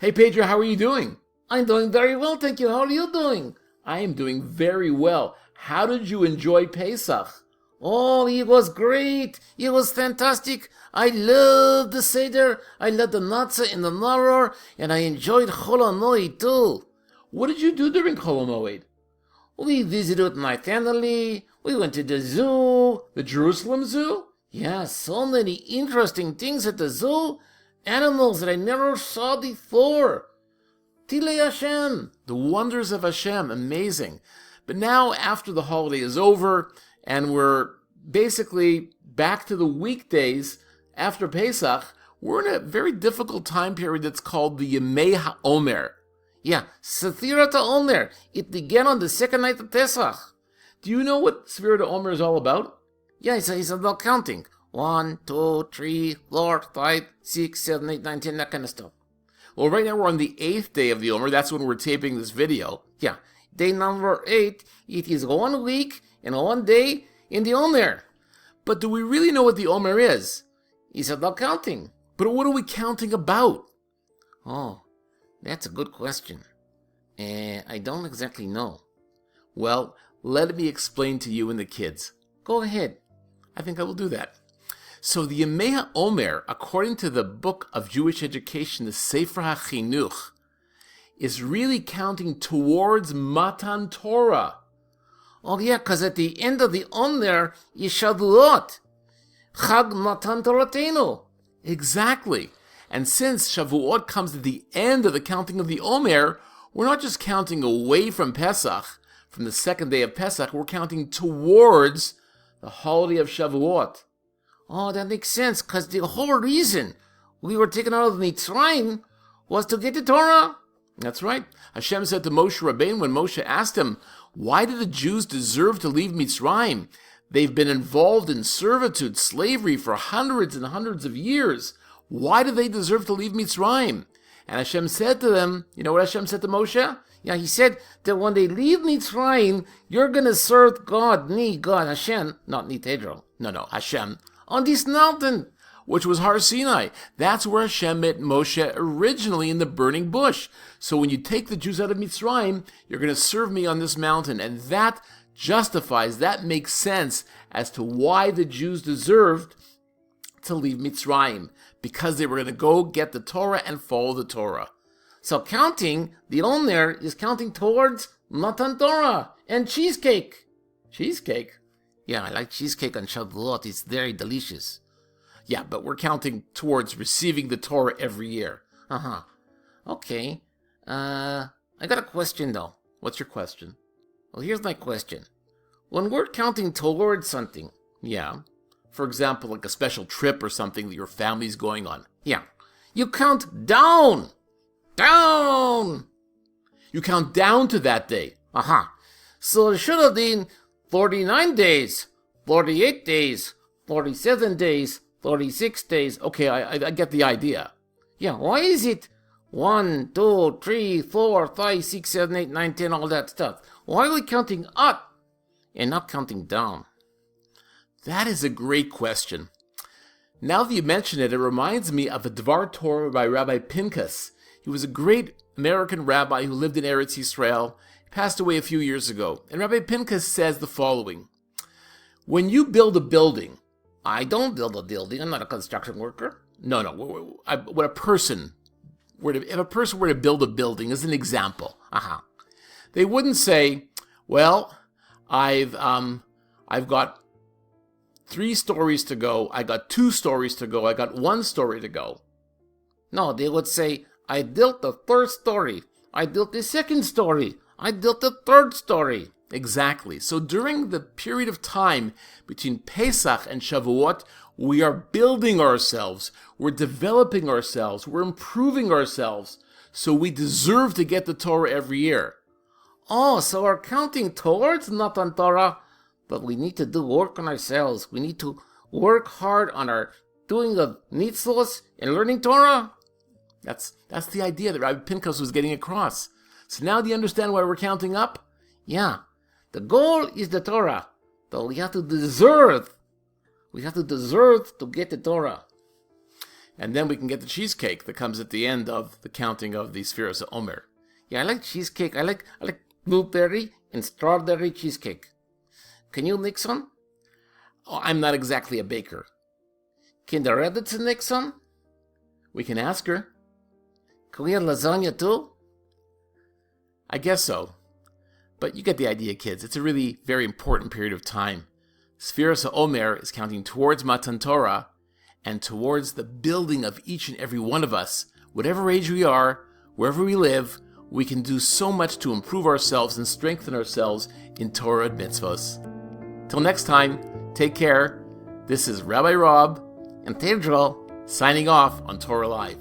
Hey Pedro, how are you doing? I'm doing very well, thank you. How are you doing? I am doing very well. How did you enjoy Pesach? Oh, it was great. It was fantastic. I loved the Seder. I loved the matzah and the maror, and I enjoyed Chol HaMoed too. What did you do during Chol HaMoed? We visited my family. We went to the zoo. The Jerusalem Zoo? Yeah, so many interesting things at the zoo. Animals that I never saw before. Tilei Hashem. The wonders of Hashem. Amazing. But now, after the holiday is over, and we're basically back to the weekdays after Pesach, we're in a very difficult time period that's called the Yemei Haomer. Yeah, Sefirat Haomer. It began on the second night of Pesach. Do you know what Sefirat Haomer is all about? Yeah, it's about counting. 1, 2, 3, 4, 5, 6, 7, 8, 9, 10, that kind of stuff. Well, right now we're on the 8th day of the Omer. That's when we're taping this video. Yeah, day number 8. It is 1 week and 1 day in the Omer. But do we really know what the Omer is? It's about counting. But what are we counting about? Oh, that's a good question. I don't exactly know. Well, let me explain to you and the kids. Go ahead. I think I will do that. So the Yemei Haomer, according to the book of Jewish education, the Sefirat Haomer, is really counting towards Matan Torah. Oh yeah, because at the end of the Omer is Shavuot. Chag Matan Toratenu. Exactly. And since Shavuot comes at the end of the counting of the Omer, we're not just counting away from Pesach, from the second day of Pesach, we're counting towards the holiday of Shavuot. Oh, that makes sense, because the whole reason we were taken out of Mitzrayim was to get the Torah. That's right. Hashem said to Moshe Rabbeinu when Moshe asked him, why do the Jews deserve to leave Mitzrayim? They've been involved in servitude, slavery for hundreds and hundreds of years. Why do they deserve to leave Mitzrayim? And Hashem said to them, you know what Hashem said to Moshe? Yeah, he said that when they leave Mitzrayim, you're going to serve God, Hashem, not Pedro, no, Hashem, on this mountain, which was Har Sinai. That's where Hashem met Moshe originally in the burning bush. So when you take the Jews out of Mitzrayim, you're going to serve me on this mountain. And that justifies, that makes sense as to why the Jews deserved to leave Mitzrayim. Because they were going to go get the Torah and follow the Torah. So counting, the Omer is counting towards Matan Torah and cheesecake. Cheesecake? Yeah, I like cheesecake on Shavuot. It's very delicious. Yeah, but we're counting towards receiving the Torah every year. Okay. I got a question, though. What's your question? Well, here's my question. When we're counting towards something, yeah, for example, like a special trip or something that your family's going on, yeah, you count down. Down! You count down to that day. So it should have been 49 days, 48 days, 47 days, 46 days. Okay, I get the idea. Yeah, why is it 1, 2, 3, 4, 5, 6, 7, 8, 9, 10, all that stuff? Why are we counting up and not counting down? That is a great question. Now that you mention it, it reminds me of a Dvar Torah by Rabbi Pinchas. He was a great American rabbi who lived in Eretz Yisrael. He passed away a few years ago. And Rabbi Pinchas says the following. When you build a building, I don't build a building, I'm not a construction worker. No, when a person were to build a building, as an example, they wouldn't say, well, I've got 3 stories to go, I got 2 stories to go, I got 1 story to go. No, they would say, I built the 1st story, I built the 2nd story, I built the 3rd story. Exactly. So during the period of time between Pesach and Shavuot, we are building ourselves, we're developing ourselves, we're improving ourselves, so we deserve to get the Torah every year. Oh, so we're counting towards Matan Torah, but we need to do work on ourselves. We need to work hard on our doing the mitzvos and learning Torah. That's the idea that Rabbi Pinchas was getting across. So now do you understand why we're counting up? Yeah. The goal is the Torah, but we have to deserve. We have to deserve to get the Torah. And then we can get the cheesecake that comes at the end of the counting of the Sefirat Haomer. Yeah, I like cheesecake. I like blueberry and strawberry cheesecake. Can you make some? Oh, I'm not exactly a baker. Can the Reddit make some? We can ask her. Can we have lasagna too? I guess so. But you get the idea, kids. It's a really very important period of time. Sefirat Haomer is counting towards Matan Torah and towards the building of each and every one of us. Whatever age we are, wherever we live, we can do so much to improve ourselves and strengthen ourselves in Torah and mitzvos. Till next time, take care. This is Rabbi Rob and Pedro signing off on Torah Live.